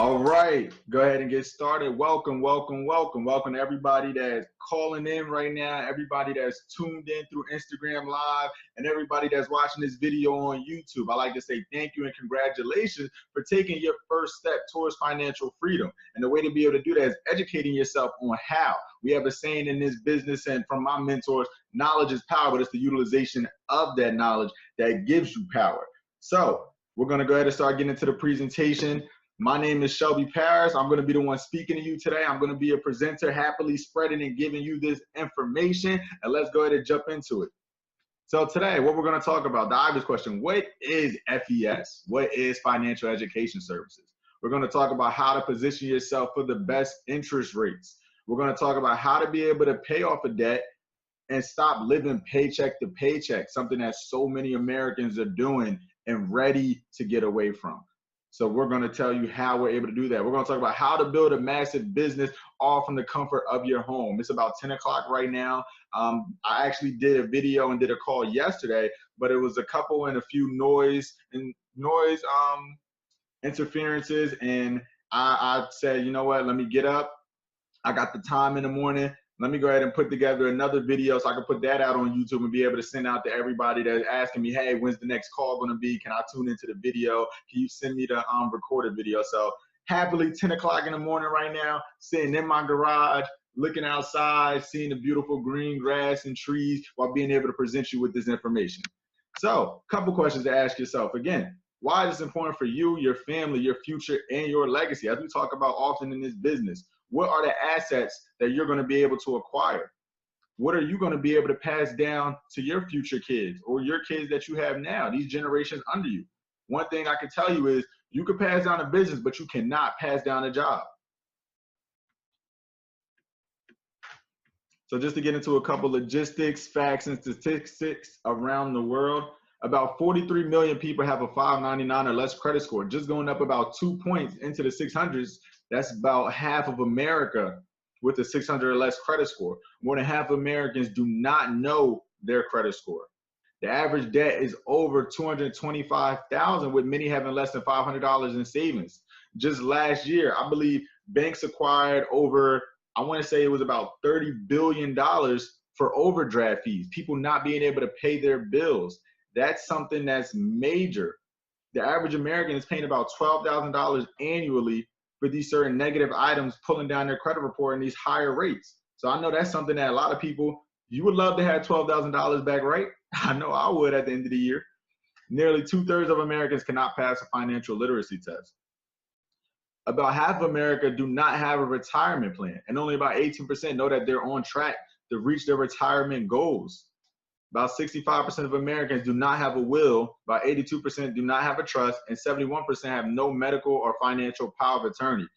All right, go ahead and get started. Welcome to everybody that's calling in right now, everybody that's tuned in through Instagram Live, and everybody that's watching this video on YouTube. I'd like to say thank you and congratulations for taking your first step towards financial freedom. And the way to be able to do that is educating yourself on how. We have a saying in this business, and from my mentors, knowledge is power, but it's the utilization of that knowledge that gives you power. So we're going to go ahead and start getting into the presentation. My name is Shelby Paris. I'm going to be the one speaking to you today. I'm going to be a presenter, happily spreading and giving you this information. And let's go ahead and jump into it. So today, what we're going to talk about, the obvious question, what is FES? What is Financial Education Services? We're going to talk about how to position yourself for the best interest rates. We're going to talk about how to be able to pay off a debt and stop living paycheck to paycheck, something that so many Americans are doing and ready to get away from. So we're going to tell you how we're able to do that. We're going to talk about how to build a massive business all from the comfort of your home. It's about 10 o'clock right now. I actually did a video and did a call yesterday, but it was a couple and a few noise interferences. And I said, you know what, let me get up. I got the time in the morning. Let me go ahead and put together another video so I can put that out on YouTube and be able to send out to everybody that's asking me, hey, when's the next call going to be? Can I tune into the video? Can you send me the recorded video? So happily 10 o'clock in the morning right now, sitting in my garage, looking outside, seeing the beautiful green grass and trees while being able to present you with this information. So a couple questions to ask yourself. Again, why is this important for you, your family, your future, and your legacy? As we talk about often in this business, what are the assets that you're going to be able to acquire? What are you going to be able to pass down to your future kids or your kids that you have now, these generations under you? One thing I can tell you is you can pass down a business, but you cannot pass down a job. So just to get into a couple logistics, facts, and statistics around the world, about 43 million people have a 599 or less credit score, just going up about 2 points into the 600s. That's about half of America with a 600 or less credit score. More than half of Americans do not know their credit score. The average debt is over $225,000, with many having less than $500 in savings. Just last year, I believe banks acquired over, I want to say it was about $30 billion for overdraft fees, people not being able to pay their bills. That's something that's major. The average American is paying about $12,000 annually for these certain negative items, pulling down their credit report and these higher rates. So I know that's something that a lot of people, you would love to have $12,000 back, right? I know I would at the end of the year. Nearly 2/3 of Americans cannot pass a financial literacy test. About half of America do not have a retirement plan, and only about 18% know that they're on track to reach their retirement goals. About 65% of Americans do not have a will, about 82% do not have a trust, and 71% have no medical or financial power of attorney.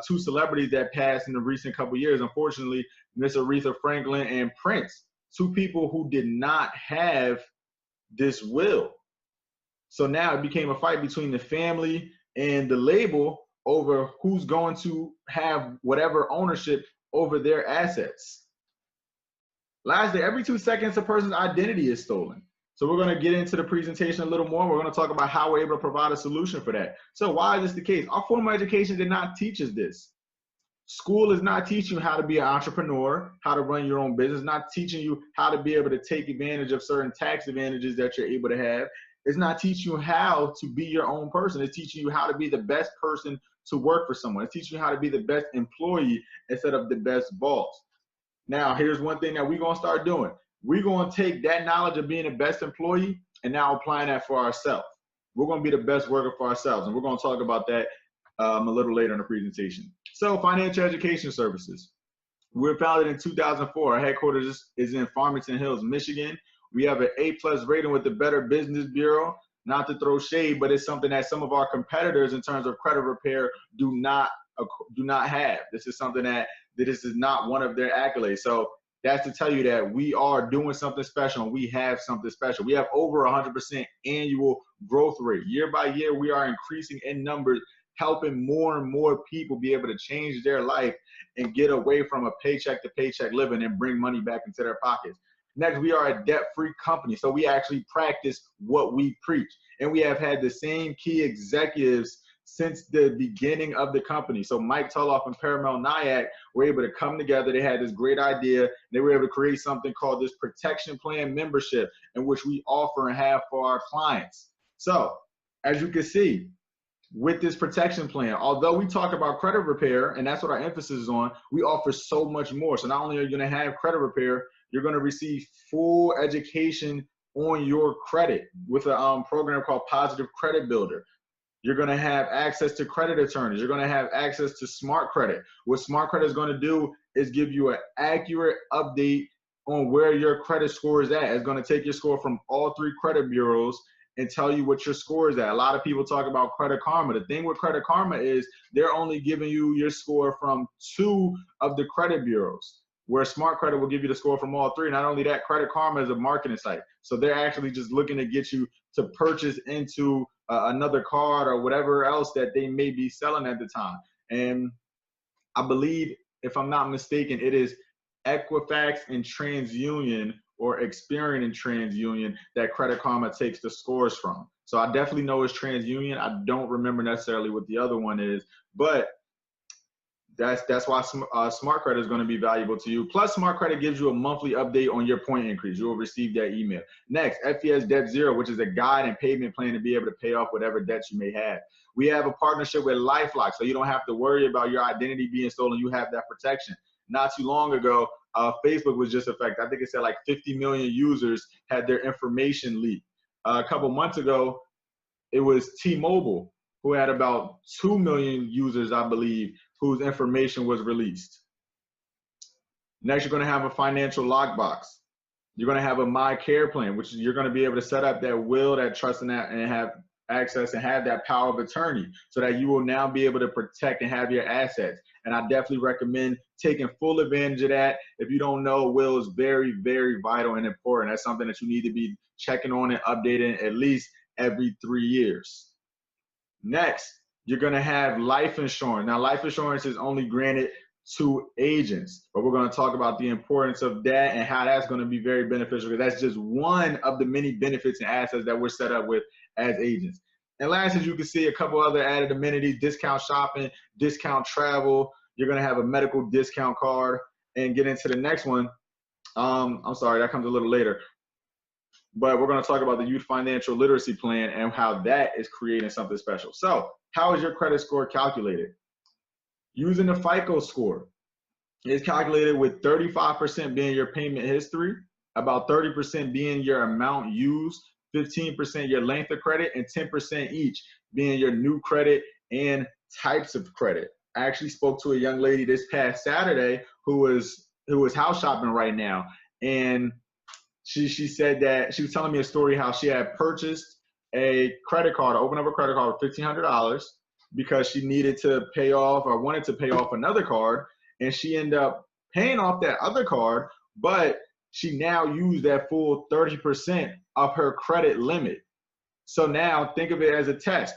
Two celebrities that passed in the recent couple years, unfortunately, Miss Aretha Franklin and Prince, two people who did not have this will. So now it became a fight between the family and the label over who's going to have whatever ownership over their assets. Lastly, every 2 seconds, a person's identity is stolen. So we're going to get into the presentation a little more. We're going to talk about how we're able to provide a solution for that. So why is this the case? Our formal education did not teach us this. School is not teaching you how to be an entrepreneur, how to run your own business, not teaching you how to be able to take advantage of certain tax advantages that you're able to have. It's not teaching you how to be your own person. It's teaching you how to be the best person to work for someone. It's teaching you how to be the best employee instead of the best boss. Now, here's one thing that we're going to start doing. We're going to take that knowledge of being the best employee and now applying that for ourselves. We're going to be the best worker for ourselves, and we're going to talk about that a little later in the presentation. So, Financial Education Services. We're founded in 2004. Our headquarters is in Farmington Hills, Michigan. We have an A+ rating with the Better Business Bureau. Not to throw shade, but it's something that some of our competitors in terms of credit repair do not have. This is something that this is not one of their accolades. So that's to tell you that we are doing something special, and we have something special. We have over 100% annual growth rate. Year by year, we are increasing in numbers, helping more and more people be able to change their life and get away from a paycheck to paycheck living and bring money back into their pockets. Next, we are a debt-free company. So we actually practice what we preach. And we have had the same key executives since the beginning of the company. So Mike Tulloff and Paramount Nyack were able to come together. They had this great idea. They were able to create something called this protection plan membership, in which we offer and have for our clients. So as you can see, with this protection plan, although we talk about credit repair, and that's what our emphasis is on, we offer so much more. So not only are you going to have credit repair, you're going to receive full education on your credit with a program called Positive Credit Builder. You're going to have access to credit attorneys. You're going to have access to Smart Credit. What Smart Credit is going to do is give you an accurate update on where your credit score is at. It's going to take your score from all 3 credit bureaus and tell you what your score is at. A lot of people talk about Credit Karma. The thing with Credit Karma is they're only giving you your score from 2 of the credit bureaus, where Smart Credit will give you the score from all 3. Not only that, Credit Karma is a marketing site. So they're actually just looking to get you to purchase into another card or whatever else that they may be selling at the time. And I believe, if I'm not mistaken, it is Equifax and TransUnion, or Experian and TransUnion, that Credit Karma takes the scores from. So I definitely know it's TransUnion. I don't remember necessarily what the other one is, but that's why Smart Credit is going to be valuable to you. Plus, Smart Credit gives you a monthly update on your point increase. You will receive that email. Next, FES Debt Zero, which is a guide and payment plan to be able to pay off whatever debts you may have. We have a partnership with LifeLock, so you don't have to worry about your identity being stolen. You have that protection. Not too long ago, Facebook was just affected. I think it said like 50 million users had their information leaked. A couple months ago, it was T-Mobile, who had about 2 million users, I believe, whose information was released. Next, you're going to have a financial lockbox. You're going to have a My Care plan, which you're going to be able to set up that will, that trust, and have access and have that power of attorney, so that you will now be able to protect and have your assets. And I definitely recommend taking full advantage of that. If you don't know, will is very, very vital and important. That's something that you need to be checking on and updating at least every 3 years. Next, you're going to have life insurance. Now, life insurance is only granted to agents, but we're going to talk about the importance of that and how that's going to be very beneficial, because that's just one of the many benefits and assets that we're set up with as agents. And last, as you can see, a couple other added amenities: discount shopping, discount travel. You're going to have a medical discount card. And get into the next one. I'm sorry, that comes a little later. But we're going to talk about the Youth Financial Literacy Plan and how that is creating something special. So how is your credit score calculated? Using the FICO score. It's calculated with 35% being your payment history, about 30% being your amount used, 15% your length of credit, and 10% each being your new credit and types of credit. I actually spoke to a young lady this past Saturday who was house shopping right now, and she said that she was telling me a story how she had purchased a credit card, opened up a credit card with $1,500 because she needed to pay off or wanted to pay off another card, and she ended up paying off that other card, but she now used that full 30% of her credit limit. So now think of it as a test.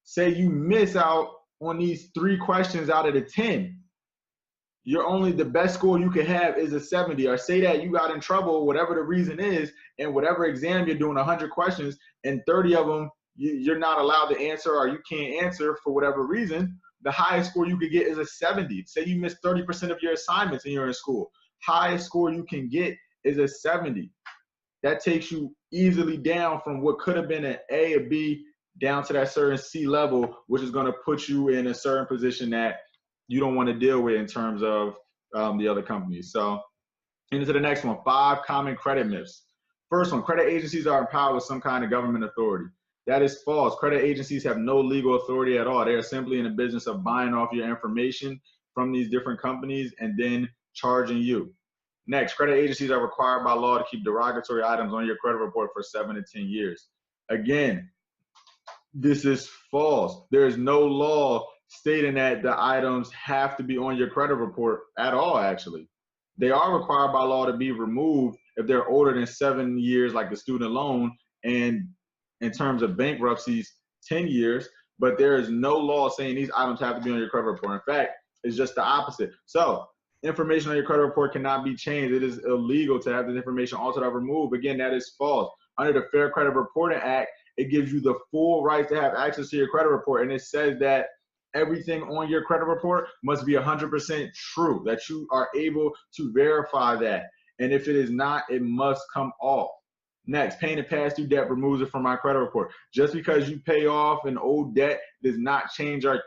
Say you miss out on these 3 questions out of the 10. The best score you could have is a 70. Or say that you got in trouble, whatever the reason is, and whatever exam you're doing 100 questions, and 30 of them you're not allowed to answer or you can't answer for whatever reason. The highest score you could get is a 70. Say you missed 30% of your assignments and you're in school. Highest score you can get is a 70. That takes you easily down from what could have been an A or B down to that certain C level, which is going to put you in a certain position that you don't want to deal with in terms of the other companies. So into the next one, 5 common credit myths. First one, credit agencies are empowered with some kind of government authority. That is false. Credit agencies have no legal authority at all. They are simply in the business of buying off your information from these different companies and then charging you. Next, credit agencies are required by law to keep derogatory items on your credit report for 7 to 10 years. Again, this is false. There is no law stating that the items have to be on your credit report at all, actually. They are required by law to be removed if they're older than 7 years, like the student loan, and in terms of bankruptcies, 10 years, but there is no law saying these items have to be on your credit report. In fact, it's just the opposite. So information on your credit report cannot be changed. It is illegal to have this information altered or removed. Again, that is false. Under the Fair Credit Reporting Act, it gives you the full right to have access to your credit report. And it says that everything on your credit report must be 100% true, that you are able to verify that. And if it is not, it must come off. Next, paying a past due debt removes it from my credit report. Just because you pay off an old debt does not change or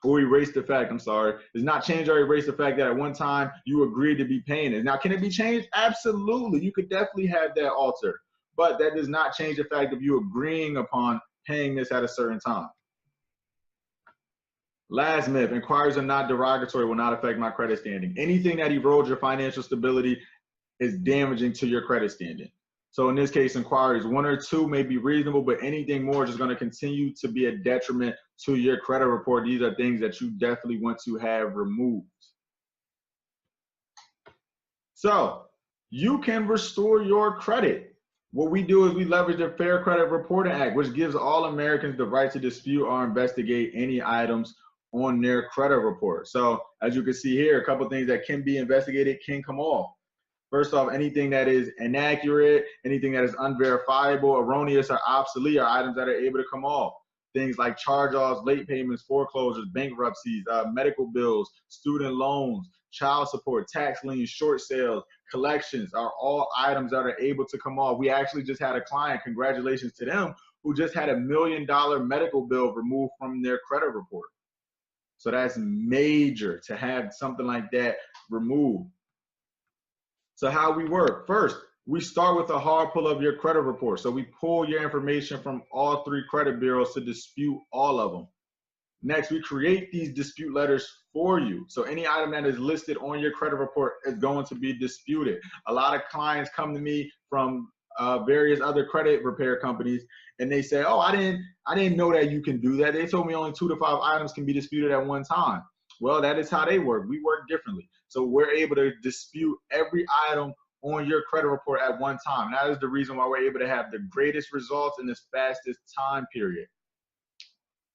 erase the fact, does not change or erase the fact that at one time you agreed to be paying it. Now, can it be changed? Absolutely. You could definitely have that altered, but that does not change the fact of you agreeing upon paying this at a certain time. Last myth, inquiries are not derogatory, will not affect my credit standing. Anything that erodes your financial stability is damaging to your credit standing. So in this case, inquiries, 1 or 2 may be reasonable, but anything more is just going to continue to be a detriment to your credit report. These are things that you definitely want to have removed. So you can restore your credit. What we do is we leverage the Fair Credit Reporting Act, which gives all Americans the right to dispute or investigate any items on their credit report. So as you can see here, a couple of things that can be investigated can come off. First off, anything that is inaccurate, anything that is unverifiable, erroneous, or obsolete are items that are able to come off. Things like charge-offs, late payments, foreclosures, bankruptcies, medical bills, student loans, child support, tax liens, short sales, collections are all items that are able to come off. We actually just had a client, congratulations to them, who just had $1 million medical bill removed from their credit report. So that's major to have something like that removed. So how we work, first, we start with a hard pull of your credit report. So we pull your information from all 3 credit bureaus to dispute all of them. Next, we create these dispute letters for you. So any item that is listed on your credit report is going to be disputed. A lot of clients come to me from various other credit repair companies, and they say, oh, I didn't know that you can do that. They told me only 2 to 5 items can be disputed at one time. Well, that is how they work. We work differently. So we're able to dispute every item on your credit report at one time. That is the reason why we're able to have the greatest results in the fastest time period.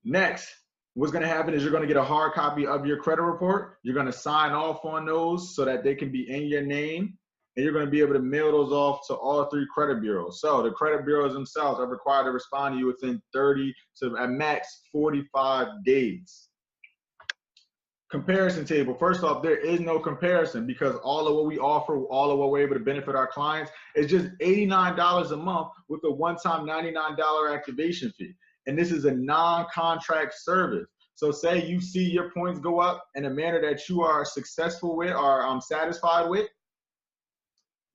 Next, what's going to happen is you're going to get a hard copy of your credit report. You're going to sign off on those so that they can be in your name. And you're going to be able to mail those off to all 3 credit bureaus. So the credit bureaus themselves are required to respond to you within 30 to at max 45 days. Comparison table. First off, there is no comparison because all of what we offer, all of what we're able to benefit our clients is just $89 a month with a one-time $99 activation fee. And this is a non-contract service. So say you see your points go up in a manner that you are successful with or satisfied with,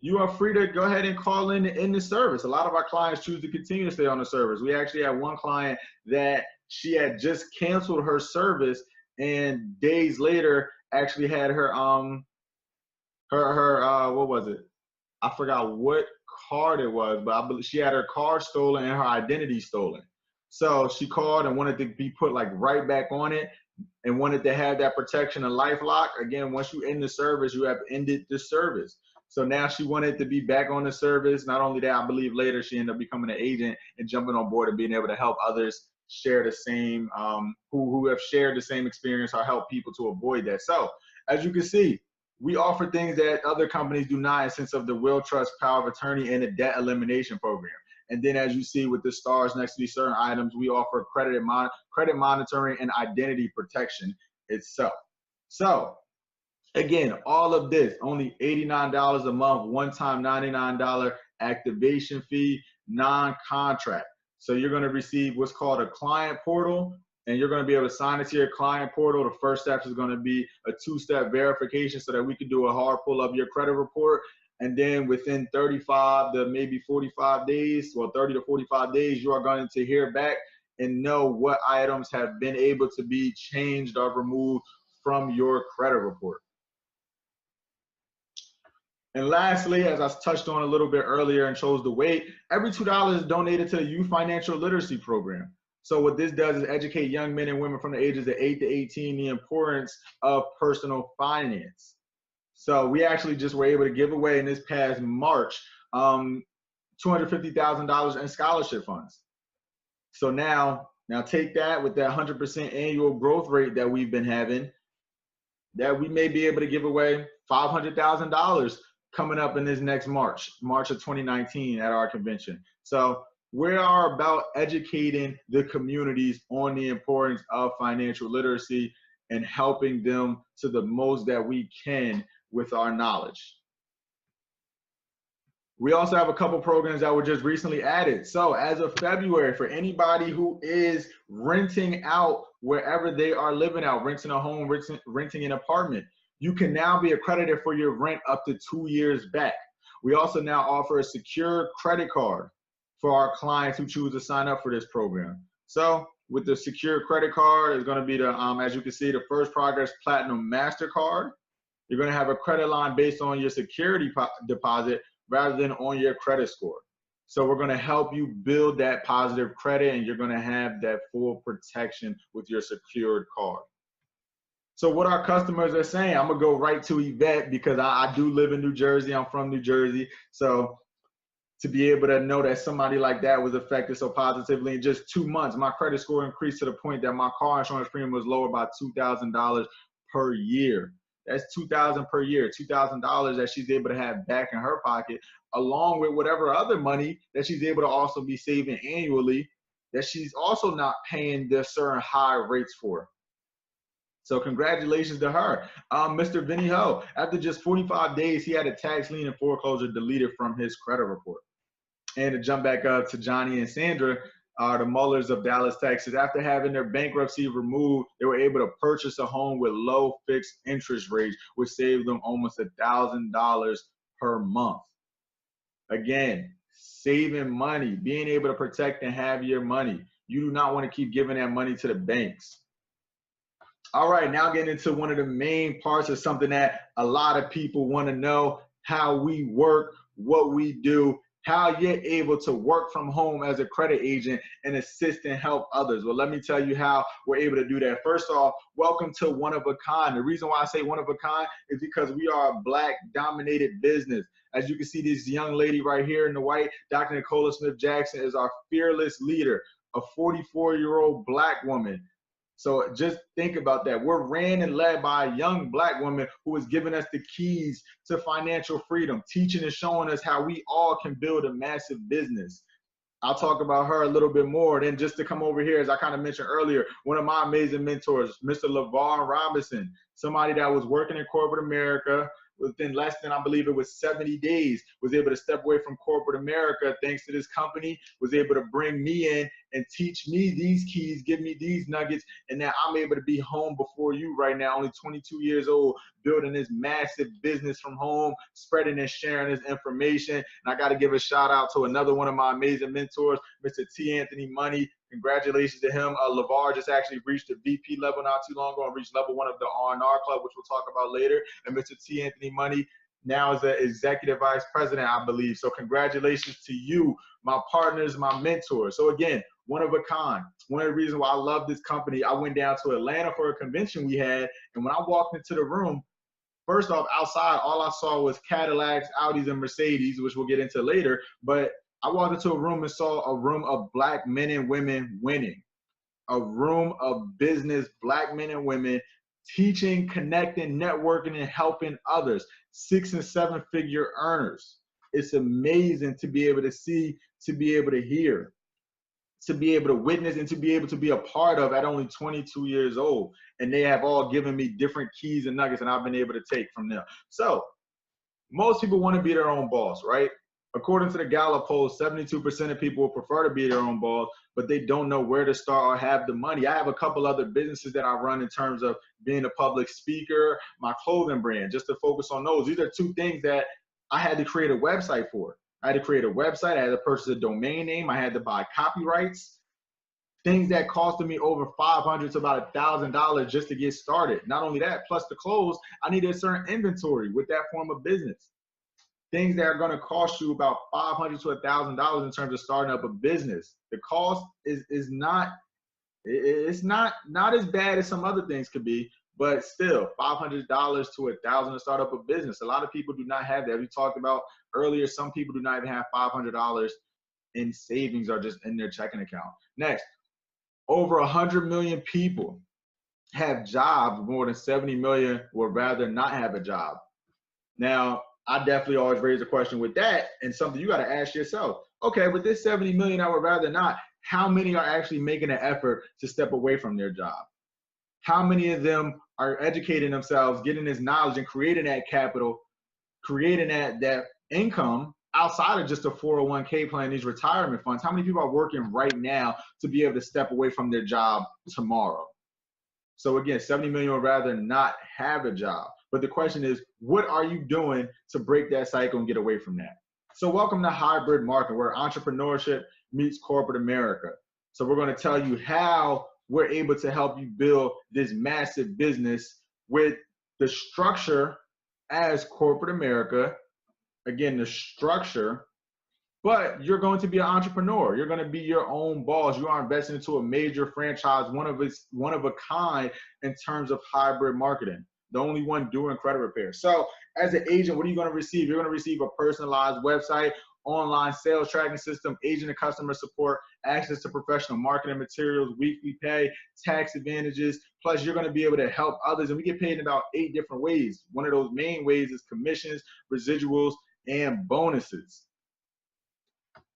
you are free to go ahead and call in the service. A lot of our clients choose to continue to stay on the service. We actually had one client that she had just canceled her service and days later actually had her what was it? I forgot what card it was, but I believe she had her car stolen and her identity stolen. So she called and wanted to be put like right back on it and wanted to have that protection and LifeLock. Again, once you end the service, you have ended the service. So now she wanted to be back on the service. Not only that, I believe later she ended up becoming an agent and jumping on board and being able to help others share the same, who have shared the same experience or help people to avoid that. So as you can see, we offer things that other companies do not in the sense of the will, trust, power of attorney, and the debt elimination program. And then as you see with the stars next to these certain items, we offer credit monitoring and identity protection itself. So again, all of this, only $89 a month, one-time $99 activation fee, non-contract. So you're going to receive what's called a client portal, and you're going to be able to sign into your client portal. The first step is going to be a 2-step verification so that we can do a hard pull of your credit report. And then within 35 to maybe 45 days, well, 30 to 45 days, you are going to hear back and know what items have been able to be changed or removed from your credit report. And lastly, as I touched on a little bit earlier and chose the weight, every $2 is donated to the Youth Financial Literacy Program. So what this does is educate young men and women from the ages of 8 to 18 the importance of personal finance. So we actually just were able to give away in this past March $250,000 in scholarship funds. So now take that with that 100% annual growth rate that we've been having, that we may be able to give away $500,000 coming up in this next March of 2019 at our convention. So We are about educating the communities on the importance of financial literacy and helping them to the most that we can with our knowledge. We also have a couple programs that were just recently added. So as of February, for anybody who is renting out wherever they are living out, renting a home, renting an apartment, you can now be accredited for your rent up to 2 years back. We also now offer a secure credit card for our clients who choose to sign up for this program. So with the secure credit card, it's going to be the, as you can see, the First Progress Platinum MasterCard. You're going to have a credit line based on your security deposit rather than on your credit score. So we're going to help you build that positive credit, and you're going to have that full protection with your secured card. So what our customers are saying, I'm going to go right to Yvette because I do live in New Jersey. I'm from New Jersey. So to be able to know that somebody like that was affected so positively in just 2 months, my credit score increased to the point that my car insurance premium was lowered by $2,000 per year. That's $2,000 per year, $2,000 that she's able to have back in her pocket, along with whatever other money that she's able to also be saving annually that she's also not paying the certain high rates for. So congratulations to her. Mr. Vinny Ho, after just 45 days, he had a tax lien and foreclosure deleted from his credit report. And to jump back up to Johnny and Sandra, the Mullers of Dallas, Texas, after having their bankruptcy removed, they were able to purchase a home with low fixed interest rates, which saved them almost $1,000 per month. Again, saving money, being able to protect and have your money. You do not want to keep giving that money to the banks. All right, now getting into one of the main parts of something that a lot of people want to know, how we work, what we do, how you're able to work from home as a credit agent and assist and help others. Well, let me tell you how we're able to do that. First off, welcome to One of a Kind. The reason why I say one of a kind is because we are a Black-dominated business. As you can see, this young lady right here in the white, Dr. Nicola Smith-Jackson, is our fearless leader, a 44-year-old Black woman. So just think about that. We're ran and led by a young Black woman who is giving us the keys to financial freedom, teaching and showing us how we all can build a massive business. I'll talk about her a little bit more. Then just to come over here, as I kind of mentioned earlier, one of my amazing mentors, Mr. LeVar Robinson, somebody that was working in corporate America, within less than, I believe it was 70 days, was able to step away from corporate America thanks to this company, was able to bring me in and teach me these keys, give me these nuggets, and now I'm able to be home before you right now, only 22 years old, building this massive business from home, spreading and sharing this information. And I got to give a shout out to another one of my amazing mentors, Mr. T. Anthony Money. Congratulations to him. LeVar just actually reached the VP level not too long ago and reached level 1 of the R&R Club, which we'll talk about later. And Mr. T. Anthony Money now is the Executive Vice President, I believe. So congratulations to you, my partners, my mentors. So again, one of a kind. One of the reasons why I love this company, I went down to Atlanta for a convention we had, and when I walked into the room, first off, outside, all I saw was Cadillacs, Audis, and Mercedes, which we'll get into later. But I walked into a room and saw a room of Black men and women winning, a room of business, Black men and women teaching, connecting, networking, and helping others, 6- and 7-figure earners. It's amazing to be able to see, to be able to hear, to be able to witness, and to be able to be a part of at only 22 years old. And they have all given me different keys and nuggets, and I've been able to take from them. So most people want to be their own boss, right? According to the Gallup poll, 72% of people would prefer to be their own boss, but they don't know where to start or have the money. I have a couple other businesses that I run in terms of being a public speaker, my clothing brand, just to focus on those. These are 2 things that I had to create a website for. I had to create a website. I had to purchase a domain name. I had to buy copyrights, things that costed me over $500 to about $1,000 just to get started. Not only that, plus the clothes, I needed a certain inventory with that form of business. Things that are going to cost you about $500 to $1,000 in terms of starting up a business. The cost is not as bad as some other things could be, but still $500 to $1,000 to start up a business. A lot of people do not have that. We talked about earlier, some people do not even have $500 in savings or just in their checking account. Next, over 100 million people have jobs. More than 70 million would rather not have a job. Now, I definitely always raise a question with that, and something you got to ask yourself. Okay, with this 70 million, I would rather not. How many are actually making an effort to step away from their job? How many of them are educating themselves, getting this knowledge and creating that capital, creating that income outside of just a 401k plan, these retirement funds? How many people are working right now to be able to step away from their job tomorrow? So again, 70 million would rather not have a job. But the question is, what are you doing to break that cycle and get away from that? So welcome to Hybrid Marketing, where entrepreneurship meets corporate America. So we're going to tell you how we're able to help you build this massive business with the structure as corporate America. Again, the structure, but you're going to be an entrepreneur. You're going to be your own boss. You are investing into a major franchise, one of a kind in terms of hybrid marketing, the only one doing credit repair. So as an agent, what are you going to receive? You're going to receive a personalized website, online sales tracking system, agent and customer support, access to professional marketing materials, weekly pay, tax advantages. Plus, you're going to be able to help others. And we get paid in about 8 different ways. One of those main ways is commissions, residuals, and bonuses.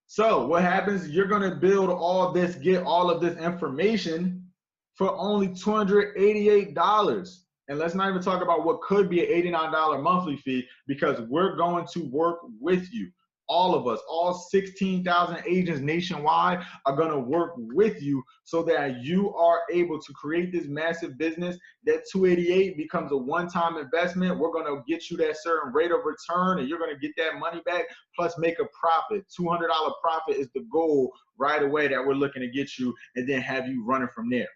So what happens, you're going to build all this, get all of this information for only $288. And let's not even talk about what could be an $89 monthly fee, because we're going to work with you. All of us, all 16,000 agents nationwide are going to work with you so that you are able to create this massive business. That $288 becomes a one-time investment. We're going to get you that certain rate of return, and you're going to get that money back, plus make a profit. $200 profit is the goal right away that we're looking to get you, and then have you running from there.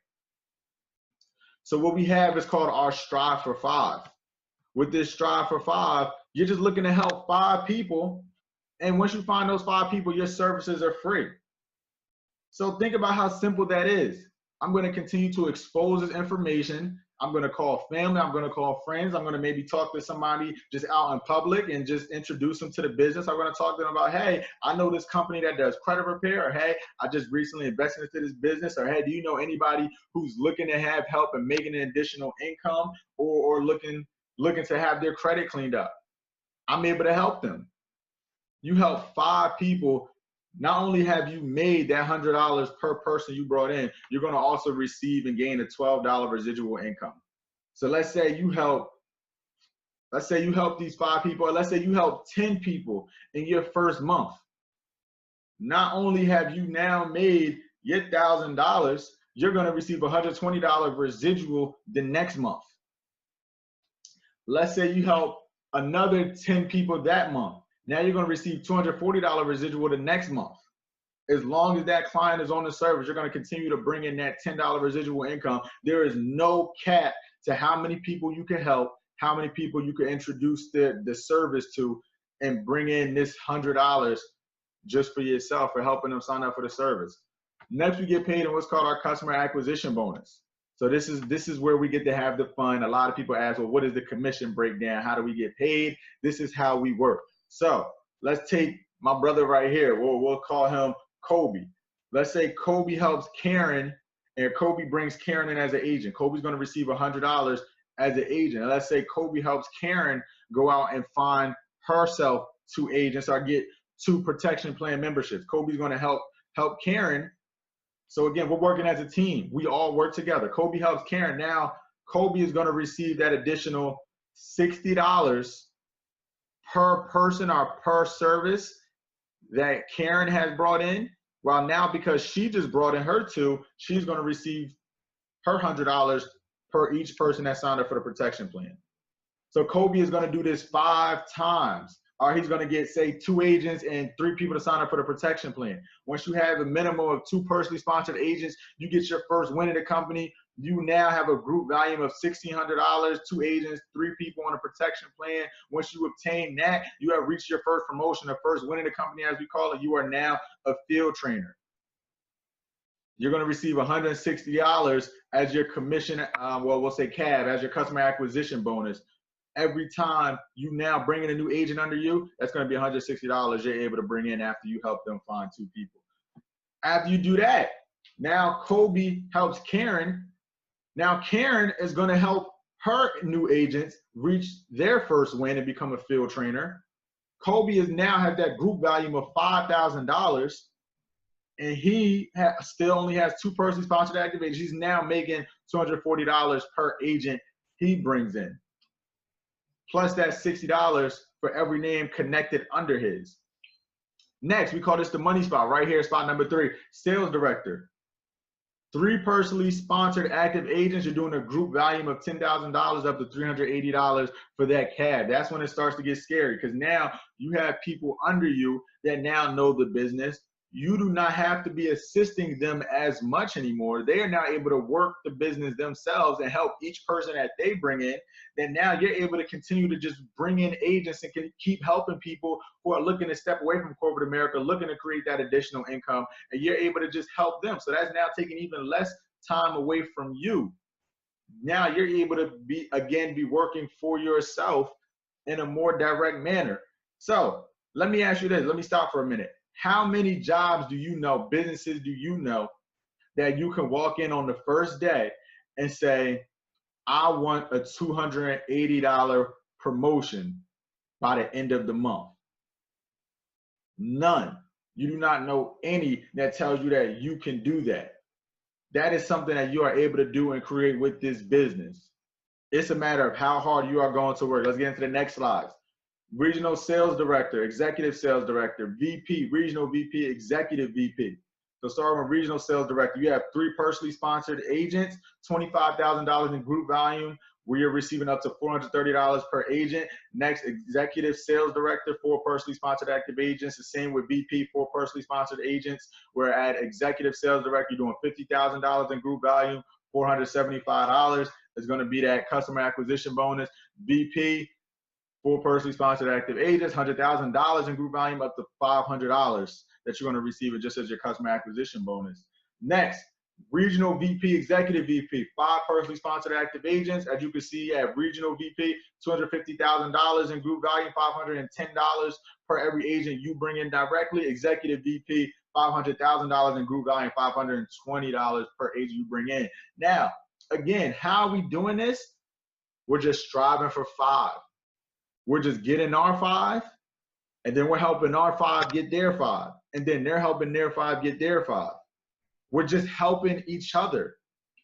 So what we have is called our Strive for 5. With this Strive for 5, you're just looking to help 5 people. And once you find those 5 people, your services are free. So think about how simple that is. I'm going to continue to expose this information. I'm going to call family. I'm going to call friends. I'm going to maybe talk to somebody just out in public and just introduce them to the business. I'm going to talk to them about, hey, I know this company that does credit repair, or hey, I just recently invested into this business, or hey, do you know anybody who's looking to have help and making an additional income, or looking to have their credit cleaned up? I'm able to help them. You help 5 people. Not only have you made that $100 per person you brought in, you're going to also receive and gain a $12 residual income. So let's say you help these 5 people, or let's say you help 10 people in your first month. Not only have you now made your $1,000, you're going to receive a $120 residual the next month. Let's say you help another 10 people that month. Now you're going to receive $240 residual the next month. As long as that client is on the service, you're going to continue to bring in that $10 residual income. There is no cap to how many people you can help, how many people you can introduce the service to, and bring in this $100 just for yourself for helping them sign up for the service. Next, we get paid in what's called our customer acquisition bonus. So this is where we get to have the fun. A lot of people ask, well, what is the commission breakdown? How do we get paid? This is how we work. So let's take my brother right here. We'll call him Kobe. Let's say Kobe helps Karen, and Kobe brings Karen in as an agent. Kobe's going to receive $100 as an agent. And let's say Kobe helps Karen go out and find herself 2 agents or get 2 protection plan memberships. Kobe's going to help Karen. So again, we're working as a team. We all work together. Kobe helps Karen. Now Kobe is going to receive that additional $60 per person or per service that Karen has brought in. Well, now because she just brought in her 2, she's going to receive her $100 per each person that signed up for the protection plan. So Kobe is going to do this 5 times. Or he's going to get, say, 2 agents and 3 people to sign up for the protection plan. Once you have a minimum of 2 personally sponsored agents, you get your first win in the company. You now have a group volume of $1,600, 2 agents, 3 people on a protection plan. Once you obtain that, you have reached your first promotion, the first win in the company, as we call it. You are now a field trainer. You're going to receive $160 as your commission, we'll say CAB, as your customer acquisition bonus. Every time you now bring in a new agent under you, that's going to be $160 you're able to bring in after you help them find 2 people. After you do that, now Kobe helps Karen. Now Karen is going to help her new agents reach their first win and become a field trainer. Kobe is now has that group value of $5,000, and he still only has 2 personally sponsored activations. He's now making $240 per agent he brings in, plus that $60 for every name connected under his. Next, we call this the money spot. Right here, spot number 3, sales director. 3 personally sponsored active agents. You're doing a group volume of $10,000 up to $380 for that CAD. That's when it starts to get scary, because now you have people under you that now know the business. You do not have to be assisting them as much anymore. They are now able to work the business themselves and help each person that they bring in. Then now you're able to continue to just bring in agents and can keep helping people who are looking to step away from corporate America, looking to create that additional income, and you're able to just help them. So that's now taking even less time away from you. Now you're able to be working for yourself in a more direct manner. So let me ask you this. Let me stop for a minute. How many jobs do you know, businesses do you know, that you can walk in on the first day and say, I want a $280 promotion by the end of the month? None. You do not know any that tells you that you can do that. That is something that you are able to do and create with this business. It's a matter of how hard you are going to work. Let's get into the next slide. Regional sales director, executive sales director, VP, regional VP, executive VP. So starting with regional sales director, you have 3 personally sponsored agents, $25,000 in group volume, where you're receiving up to $430 per agent. Next, executive sales director, 4 personally sponsored active agents. The same with VP, 4 personally sponsored agents. Where at executive sales director, you're doing $50,000 in group volume, $475 is going to be that customer acquisition bonus. VP, 4 personally sponsored active agents, $100,000 in group volume, up to $500 that you're going to receive it just as your customer acquisition bonus. Next, regional VP, executive VP, 5 personally sponsored active agents. As you can see at regional VP, $250,000 in group volume, $510 per every agent you bring in directly. Executive VP, $500,000 in group volume, $520 per agent you bring in. Now, again, how are we doing this? We're just striving for 5. We're just getting our 5, and then we're helping our 5 get their 5, and then they're helping their 5 get their 5. We're just helping each other.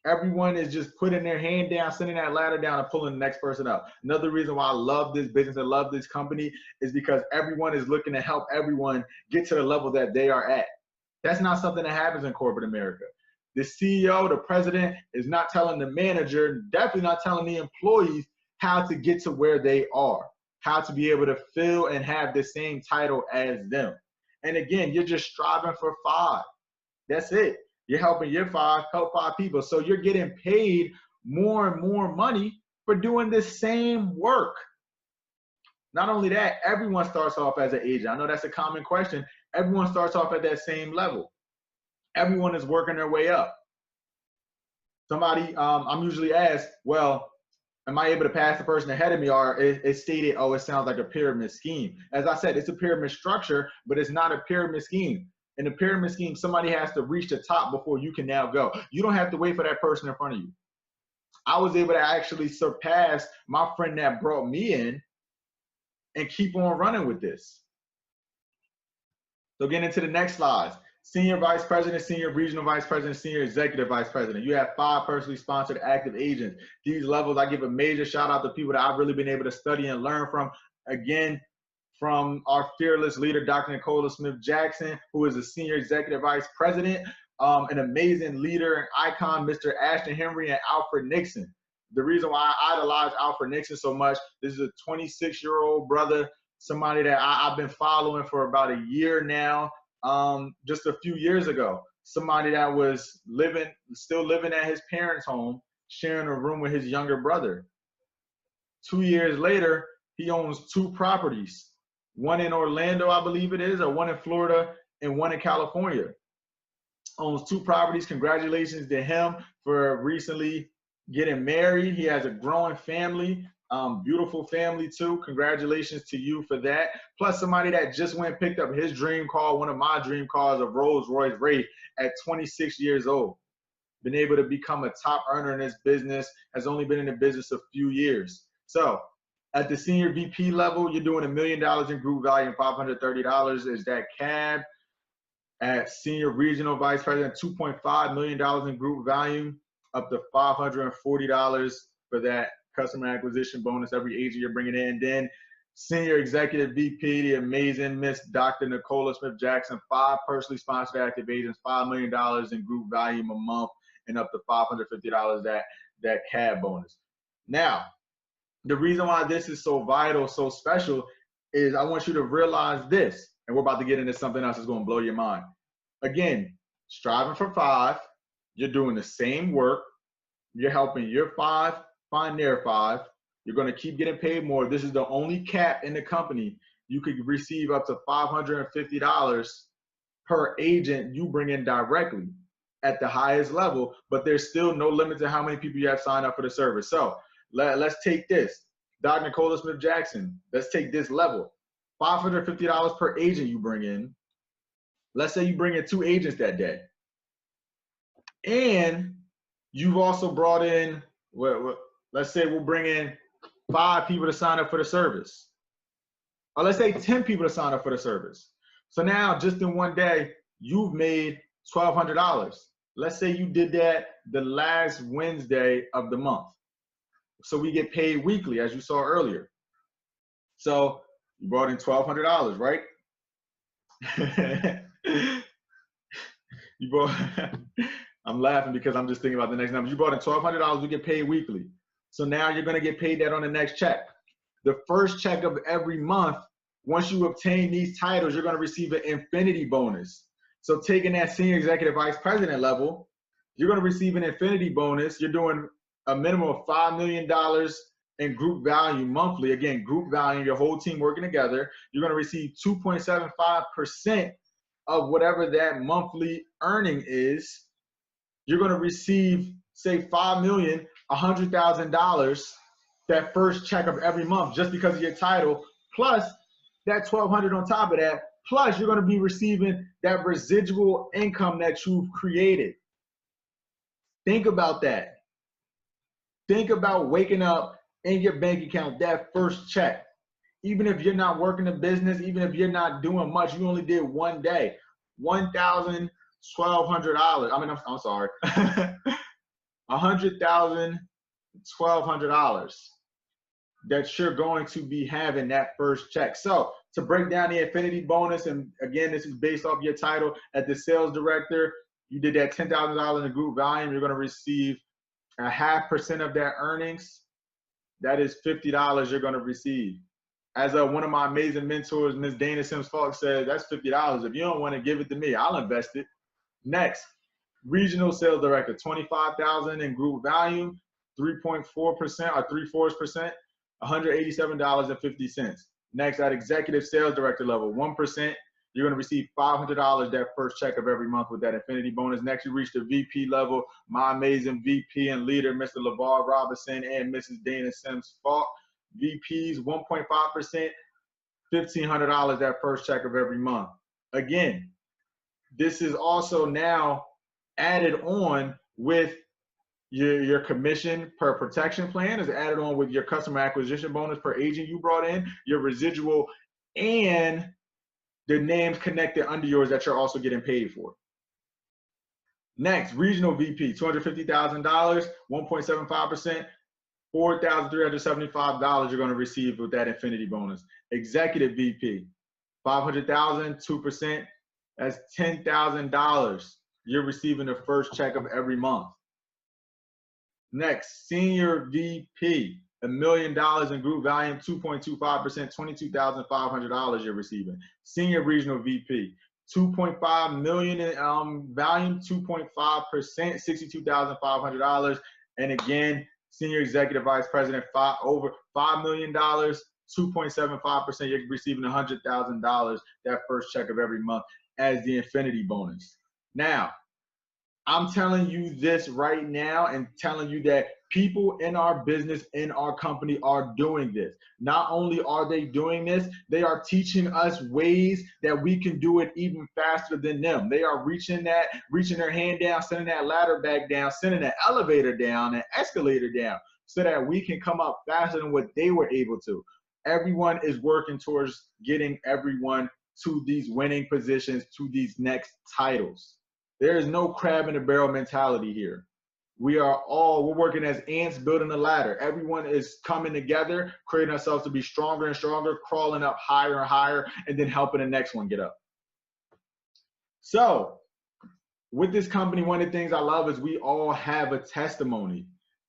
Everyone is just putting their hand down, sending that ladder down, and pulling the next person up. Another reason why I love this business and love this company is because everyone is looking to help everyone get to the level that they are at. That's not something that happens in corporate America. The CEO, the president, is not telling the manager, definitely not telling the employees how to get to where they are, how to be able to fill and have the same title as them. And again, you're just striving for 5. That's it. You're helping your 5, help 5 people. So you're getting paid more and more money for doing the same work. Not only that, everyone starts off as an agent. I know that's a common question. Everyone starts off at that same level. Everyone is working their way up. Somebody, I'm usually asked, well, am I able to pass the person ahead of me? Or it's stated, oh, it sounds like a pyramid scheme. As I said, it's a pyramid structure, but it's not a pyramid scheme. In a pyramid scheme, somebody has to reach the top before you can now go. You don't have to wait for that person in front of you. I was able to actually surpass my friend that brought me in and keep on running with this. So getting into the next slides. Senior vice president, senior regional vice president, senior executive vice president. You have 5 personally sponsored active agents. These levels, I give a major shout out to people that I've really been able to study and learn from. Again, from our fearless leader, Dr. Nicola Smith-Jackson, who is a senior executive vice president, an amazing leader and icon, Mr. Ashton Henry and Alfred Nixon. The reason why I idolize Alfred Nixon so much, this is a 26-year-old brother, somebody that I've been following for about a year now. Just a few years ago, somebody that was still living at his parents' home, sharing a room with his younger brother. 2 years later, he owns 2 properties. One in Orlando, I believe it is, or one in Florida and one in California. Owns 2 properties. Congratulations to him for recently getting married. He has a growing family, beautiful family too. Congratulations to you for that. Plus somebody that just went and picked up his dream car, one of my dream cars, a Rolls-Royce Wraith at 26 years old. Been able to become a top earner in this business, has only been in the business a few years. So At the senior VP level, you're doing $1 million in group value and $530 is that CAB. At senior regional vice president, $2.5 million in group value, up to $540 for that customer acquisition bonus every agent you're bringing in. Then senior executive VP, the amazing Miss Dr. Nicola Smith-Jackson, 5 personally sponsored active agents, $5 million in group value a month, and up to $550 that CAB bonus. Now, the reason why this is so vital, so special, is I want you to realize this, and we're about to get into something else that's going to blow your mind. Again, striving for 5, you're doing the same work, you're helping your 5 find their 5, you're going to keep getting paid more. This is the only cap in the company. You could receive up to $550 per agent you bring in directly at the highest level, but there's still no limit to how many people you have signed up for the service. So let's take this. Dr. Nicola Smith-Jackson, let's take this level. $550 per agent you bring in. Let's say you bring in 2 agents that day. And you've also brought in, let's say we'll bring in 5 people to sign up for the service. Or let's say 10 people to sign up for the service. So now just in one day, you've made $1,200. Let's say you did that the last Wednesday of the month. So we get paid weekly, as you saw earlier. So you brought in $1,200, right? You brought, I'm laughing because I'm just thinking about the next number. You brought in $1,200, you get paid weekly. So now you're gonna get paid that on the next check. The first check of every month, once you obtain these titles, you're gonna receive an infinity bonus. So taking that senior executive vice president level, you're gonna receive an infinity bonus. You're doing a minimum of $5 million in group value monthly. Again, group value, your whole team working together. You're gonna receive 2.75% of whatever that monthly earning is. You're gonna receive, say, $5 million, $100,000 that first check of every month just because of your title, plus that $1,200 on top of that, plus you're gonna be receiving that residual income that you've created. Think about that. Think about waking up in your bank account, that first check. Even if you're not working the business, even if you're not doing much, you only did one day, $1,000, $1,200. I mean, I'm sorry, $100,000, $1,200 that you're going to be having that first check. So to break down the infinity bonus, and again, this is based off your title at the sales director, you did that $10,000 in group volume, you're gonna receive 0.5% of that earnings. That is $50 you're gonna receive. As one of my amazing mentors, Ms. Dana Sims-Falk, said, that's $50. If you don't wanna give it to me, I'll invest it. Next, regional sales director, $25,000 in group value, 3.4% or 3/4%, $187.50. Next, at executive sales director level, 1%, you're going to receive $500 that first check of every month with that infinity bonus. Next, you reach the VP level, my amazing VP and leader, Mr. LeVar Robinson and Mrs. Dana Sims-Falk. VPs, 1.5%, $1,500 that first check of every month. Again, this is also now added on with your commission per protection plan is added on with your customer acquisition bonus per agent you brought in, your residual, and the names connected under yours that you're also getting paid for. Next, regional VP, $250,000, 1.75%, $4,375 you're going to receive with that infinity bonus. Executive VP, $500,000, 2%, that's $10,000 you're receiving the first check of every month. Next, senior VP, $1 million in group volume, 2.25%, $22,500 you're receiving. Senior regional VP, $2.5 million in volume, 2.5%, $62,500. And again, senior executive vice president, over $5 million, 2.75%, you're receiving $100,000 that first check of every month as the infinity bonus. Now, I'm telling you this right now and telling you that people in our business, in our company are doing this. Not only are they doing this, they are teaching us ways that we can do it even faster than them. They are reaching their hand down, sending that ladder back down, sending that elevator down, an escalator down so that we can come up faster than what they were able to. Everyone is working towards getting everyone to these winning positions, to these next titles. There is no crab in the barrel mentality here. We're working as ants building a ladder. Everyone is coming together, creating ourselves to be stronger and stronger, crawling up higher and higher, and then helping the next one get up. So with this company, one of the things I love is we all have a testimony.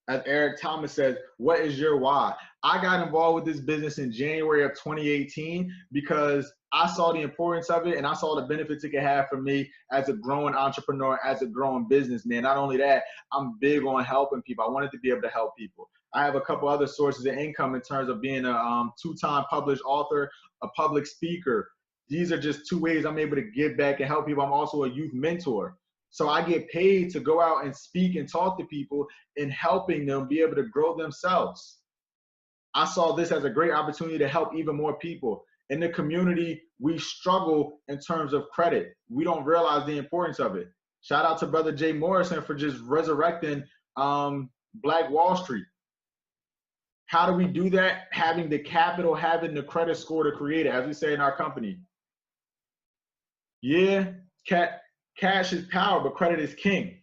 As Eric Thomas says, what is your why? I got involved with this business in January of 2018 because I saw the importance of it and I saw the benefits it could have for me as a growing entrepreneur, as a growing businessman. Not only that, I'm big on helping people. I wanted to be able to help people. I have a couple other sources of income in terms of being a two-time published author, a public speaker. These are just two ways I'm able to give back and help people. I'm also a youth mentor. So I get paid to go out and speak and talk to people and helping them be able to grow themselves. I saw this as a great opportunity to help even more people. In the community, we struggle in terms of credit. We don't realize the importance of it. Shout out to Brother Jay Morrison for just resurrecting Black Wall Street. How do we do that? Having the capital, having the credit score to create it, as we say in our company. Yeah, cash is power, but credit is king.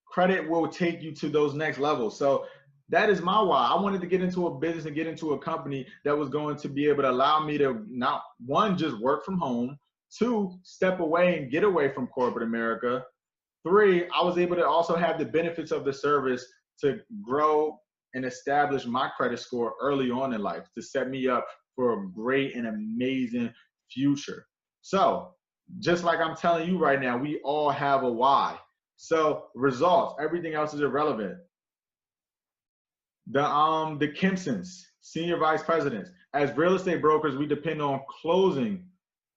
Credit will take you to those next levels. So that is my why. I wanted to get into a business and get into a company that was going to be able to allow me to not, one, just work from home, two, step away and get away from corporate America. Three, I was able to also have the benefits of the service to grow and establish my credit score early on in life to set me up for a great and amazing future. So just like I'm telling you right now, we all have a why. So results, everything else is irrelevant. The Kempsons, senior vice presidents. As real estate brokers, we depend on closing.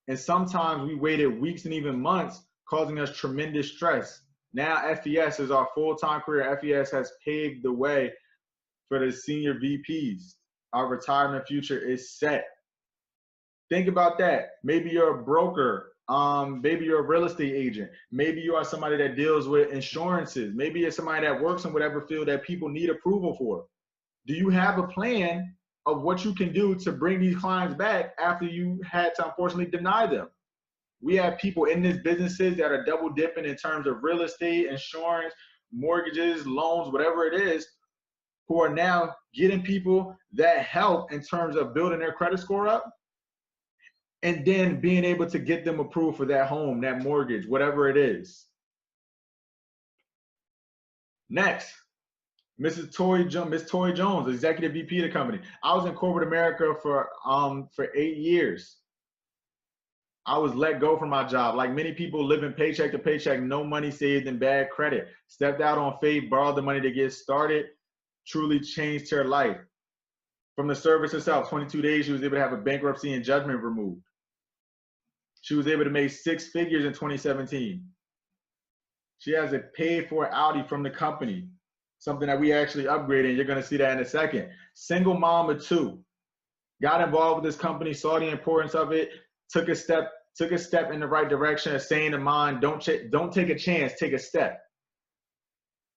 And sometimes we waited weeks and even months, causing us tremendous stress. Now FES is our full-time career. FES has paved the way for the senior VPs. Our retirement future is set. Think about that. Maybe you're a broker. Maybe you're a real estate agent. Maybe you are somebody that deals with insurances. Maybe you're somebody that works in whatever field that people need approval for. Do you have a plan of what you can do to bring these clients back after you had to unfortunately deny them? We have people in these businesses that are double dipping in terms of real estate, insurance, mortgages, loans, whatever it is, who are now getting people that help in terms of building their credit score up and then being able to get them approved for that home, that mortgage, whatever it is. Next, Miss Toy Jones, Executive VP of the company. I was in corporate America for 8 years. I was let go from my job. Like many people living paycheck to paycheck, no money saved and bad credit. Stepped out on faith, borrowed the money to get started, truly changed her life. From the service itself, 22 days, she was able to have a bankruptcy and judgment removed. She was able to make 6 figures in 2017. She has a paid for Audi from the company, something that we actually upgraded, and you're gonna see that in a second. Single mom of 2. Got involved with this company, saw the importance of it, took a step in the right direction, saying to mind, don't take a chance, take a step.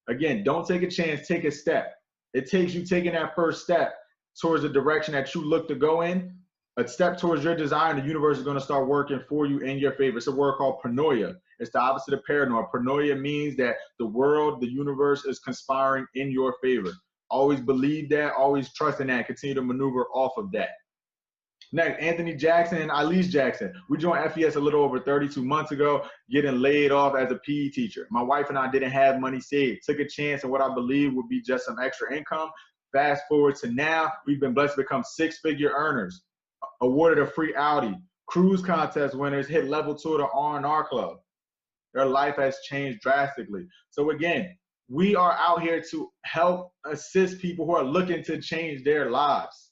Again, don't take a chance, take a step. It takes you taking that first step towards the direction that you look to go in, a step towards your desire, and the universe is going to start working for you in your favor. It's a word called paranoia. It's the opposite of paranoia. Paranoia means that the world, the universe is conspiring in your favor. Always believe that, always trust in that, continue to maneuver off of that. Next, Anthony Jackson and Elise Jackson. We joined FES a little over 32 months ago, getting laid off as a PE teacher. My wife and I didn't have money saved. Took a chance on what I believe would be just some extra income. Fast forward to now, we've been blessed to become 6-figure earners, awarded a free Audi, cruise contest winners, hit level 2 of the R&R Club. Their life has changed drastically. So again, we are out here to help assist people who are looking to change their lives.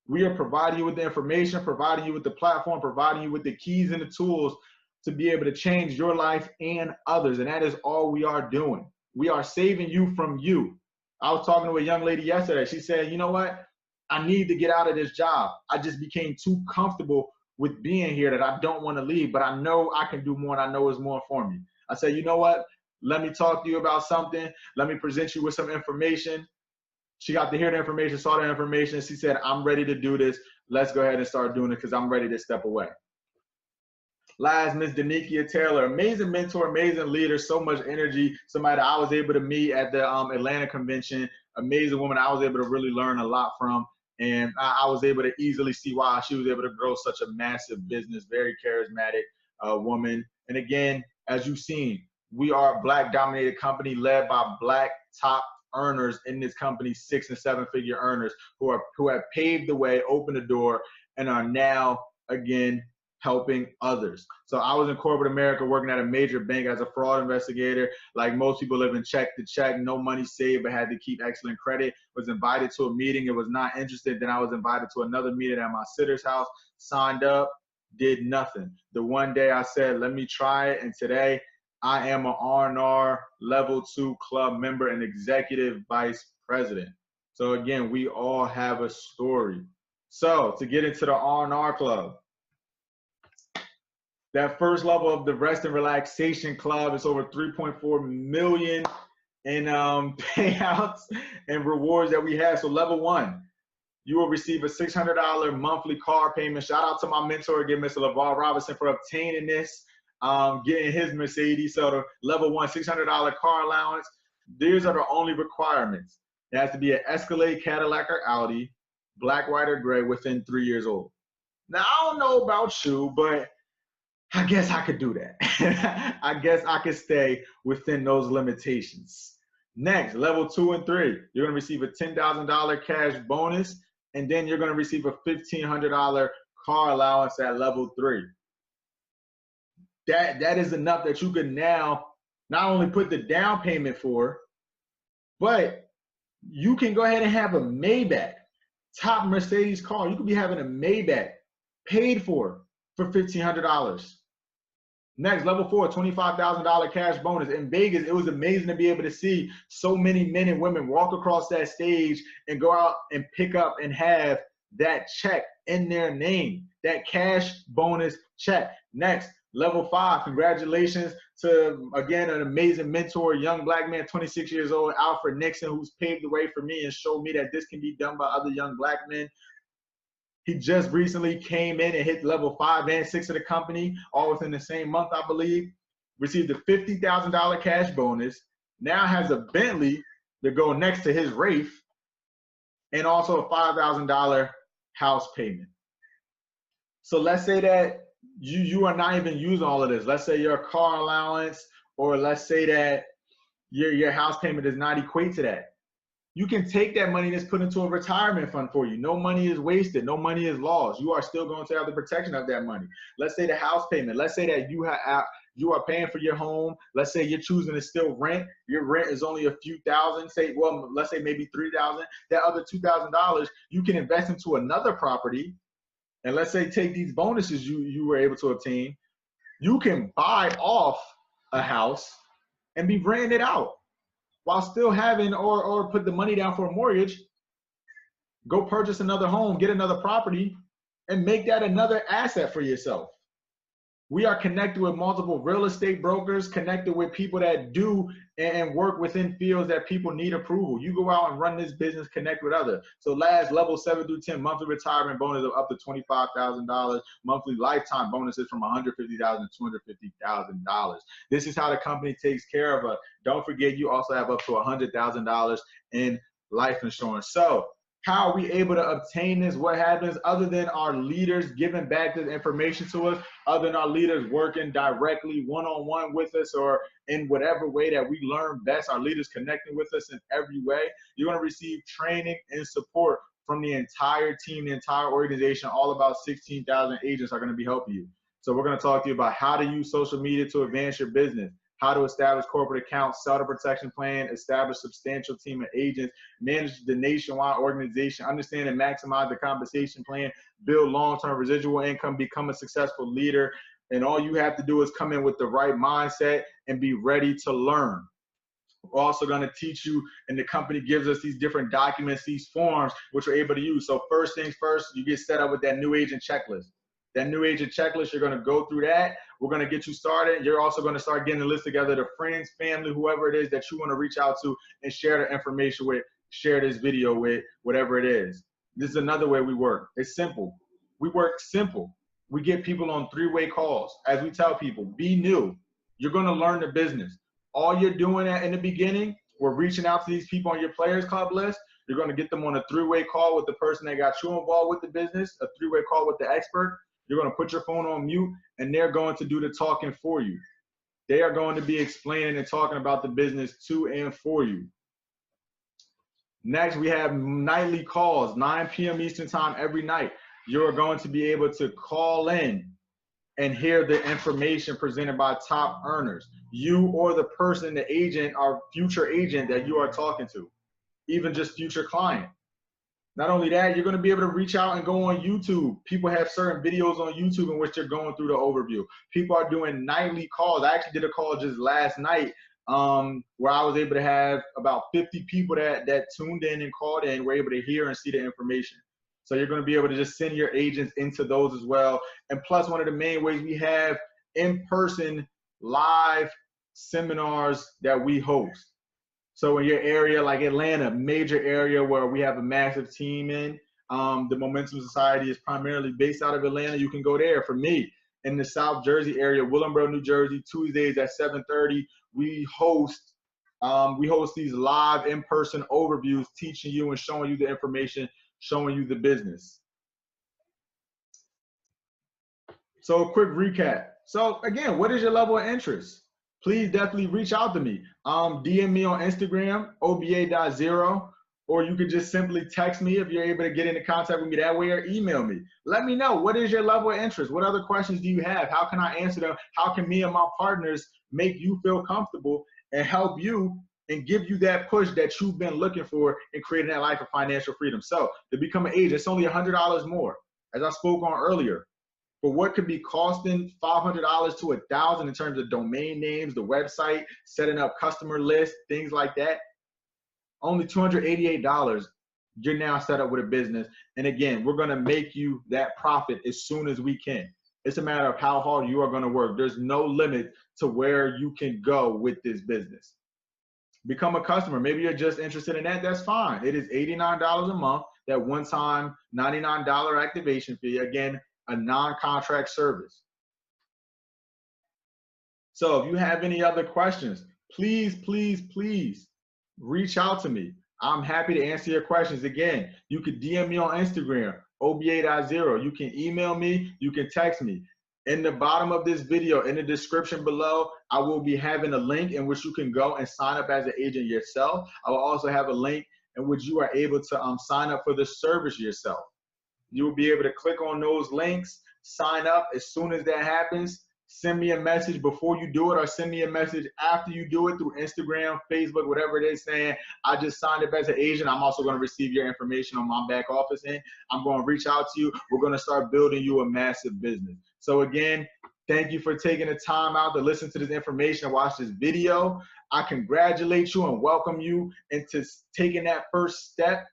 We are providing you with the information, providing you with the platform, providing you with the keys and the tools to be able to change your life and others. And that is all we are doing. We are saving you from you. I was talking to a young lady yesterday. She said, you know what? I need to get out of this job. I just became too comfortable with being here that I don't want to leave, but I know I can do more and I know it's more for me. I said, you know what? let me talk to you about something. Let me present you with some information. She got to hear the information, saw the information. She said, I'm ready to do this. Let's go ahead and start doing it because I'm ready to step away. Last, Miss Danikia Taylor, amazing mentor, amazing leader, so much energy. Somebody that I was able to meet at the Atlanta convention. Amazing woman I was able to really learn a lot from. And I was able to easily see why she was able to grow such a massive business, very charismatic woman. And again, as you've seen, we are a Black dominated company led by Black top earners in this company, 6- and 7-figure earners who have paved the way, opened the door, and are now, again, helping others. So I was in corporate America working at a major bank as a fraud investigator. Like most people living check to check, no money saved, but had to keep excellent credit. Was invited to a meeting and was not interested. Then I was invited to another meeting at my sitter's house, signed up, did nothing. The one day I said, let me try it. And today I am an R&R level 2 club member and executive vice president. So again, we all have a story. So to get into the R&R club, that first level of the Rest and Relaxation Club is over 3.4 million in payouts and rewards that we have. So level 1, you will receive a $600 monthly car payment. Shout out to my mentor again, Mr. LeVar Robinson, for obtaining this, getting his Mercedes. So the level 1, $600 car allowance. These are the only requirements. It has to be an Escalade, Cadillac, or Audi, black, white, or gray, within 3 years old. Now, I don't know about you, but I guess I could do that. I guess I could stay within those limitations. Next, level 2 and 3, you're gonna receive a $10,000 cash bonus, and then you're gonna receive a $1,500 car allowance at level 3. That is enough that you can now not only put the down payment for, but you can go ahead and have a Maybach, top Mercedes car. You could be having a Maybach paid for $1,500. Next, level 4, $25,000 cash bonus. In Vegas, it was amazing to be able to see so many men and women walk across that stage and go out and pick up and have that check in their name, that cash bonus check. Next, level 5, congratulations to, again, an amazing mentor, young Black man, 26 years old, Alfred Nixon, who's paved the way for me and showed me that this can be done by other young Black men. He just recently came in and hit level 5 and 6 of the company, all within the same month, I believe. Received a $50,000 cash bonus. Now has a Bentley to go next to his Wraith, and also a $5,000 house payment. So let's say that you are not even using all of this. Let's say your car allowance, or let's say that your house payment does not equate to that. You can take that money that's put into a retirement fund for you. No money is wasted. No money is lost. You are still going to have the protection of that money. Let's say the house payment. Let's say that you are paying for your home. Let's say you're choosing to still rent. Your rent is only a few thousand. Let's say maybe $3,000. That other $2,000 you can invest into another property. And let's say take these bonuses you were able to obtain. You can buy off a house and be renting it out, while still having or put the money down for a mortgage, go purchase another home, get another property, and make that another asset for yourself. We are connected with multiple real estate brokers, connected with people that do and work within fields that people need approval. You go out and run this business, connect with others. So last, level 7 through 10, monthly retirement bonus of up to $25,000, monthly lifetime bonuses from $150,000 to $250,000. This is how the company takes care of us. Don't forget, you also have up to $100,000 in life insurance. So how are we able to obtain this? What happens other than our leaders giving back this information to us, other than our leaders working directly one-on-one with us, or in whatever way that we learn best, our leaders connecting with us in every way? You're going to receive training and support from the entire team, the entire organization. All about 16,000 agents are going to be helping you. So we're going to talk to you about how to use social media to advance your business, how to establish corporate accounts, sell the protection plan, establish substantial team of agents, manage the nationwide organization, understand and maximize the compensation plan, build long-term residual income, become a successful leader. And all you have to do is come in with the right mindset and be ready to learn. We're also going to teach you, and the company gives us these different documents, these forms, which we're able to use. So first things first, you get set up with that new agent checklist. That new agent checklist, you're going to go through that. We're going to get you started. You're also going to start getting a list together to friends, family, whoever it is that you want to reach out to and share the information with, share this video with, whatever it is. This is another way we work. It's simple. We work simple. We get people on 3-way calls. As we tell people, be new. You're going to learn the business. All you're doing in the beginning, we're reaching out to these people on your Players Club list. You're going to get them on a 3-way call with the person that got you involved with the business, a 3-way call with the expert. You're going to put your phone on mute, and they're going to do the talking for you. They are going to be explaining and talking about the business to and for you. Next, we have nightly calls, 9 p.m. Eastern time every night. You're going to be able to call in and hear the information presented by top earners. You or the person, the agent or future agent that you are talking to, even just future client. Not only that, you're going to be able to reach out and go on YouTube. People have certain videos on YouTube in which they're going through the overview. People are doing nightly calls. I actually did a call just last night where I was able to have about 50 people that tuned in and called in, were able to hear and see the information. So you're going to be able to just send your agents into those as well. And plus, one of the main ways we have in-person live seminars that we host. So in your area, like Atlanta, major area where we have a massive team in, the Momentum Society is primarily based out of Atlanta. You can go there. For me, in the South Jersey area, Willingboro, New Jersey, Tuesdays at 7:30, we host these live in-person overviews, teaching you and showing you the information, showing you the business. So a quick recap. So again, what is your level of interest? Please definitely reach out to me. DM me on Instagram, oba.0, or you could just simply text me if you're able to get into contact with me that way, or email me. Let me know, what is your level of interest? What other questions do you have? How can I answer them? How can me and my partners make you feel comfortable and help you and give you that push that you've been looking for in creating that life of financial freedom? So to become an agent, it's only $100 more, as I spoke on earlier. For what could be costing $500 to $1,000 in terms of domain names, the website, setting up customer lists, things like that, only $288, you're now set up with a business. And again, we're going to make you that profit as soon as we can. It's a matter of how hard you are going to work. There's no limit to where you can go with this business. Become a customer. Maybe you're just interested in that. That's fine. It is $89 a month, that one-time $99 activation fee. Again, a non-contract service. So if you have any other questions, please, please, please reach out to me. I'm happy to answer your questions. Again, you can DM me on Instagram, oba.0. You can email me, you can text me. In the bottom of this video, in the description below, I will be having a link in which you can go and sign up as an agent yourself. I will also have a link in which you are able to sign up for the service yourself. You will be able to click on those links, sign up. As soon as that happens, send me a message before you do it, or send me a message after you do it through Instagram, Facebook, whatever it is, saying, I just signed up as an agent. I'm also going to receive your information on my back office end. I'm going to reach out to you. We're going to start building you a massive business. So again, thank you for taking the time out to listen to this information and watch this video. I congratulate you and welcome you into taking that first step.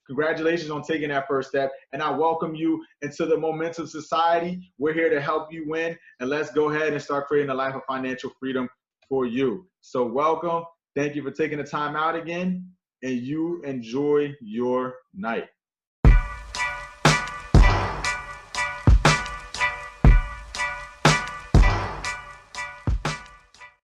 Congratulations on taking that first step. And I welcome you into the Momentum Society. We're here to help you win. And let's go ahead and start creating a life of financial freedom for you. So welcome. Thank you for taking the time out again. And you enjoy your night.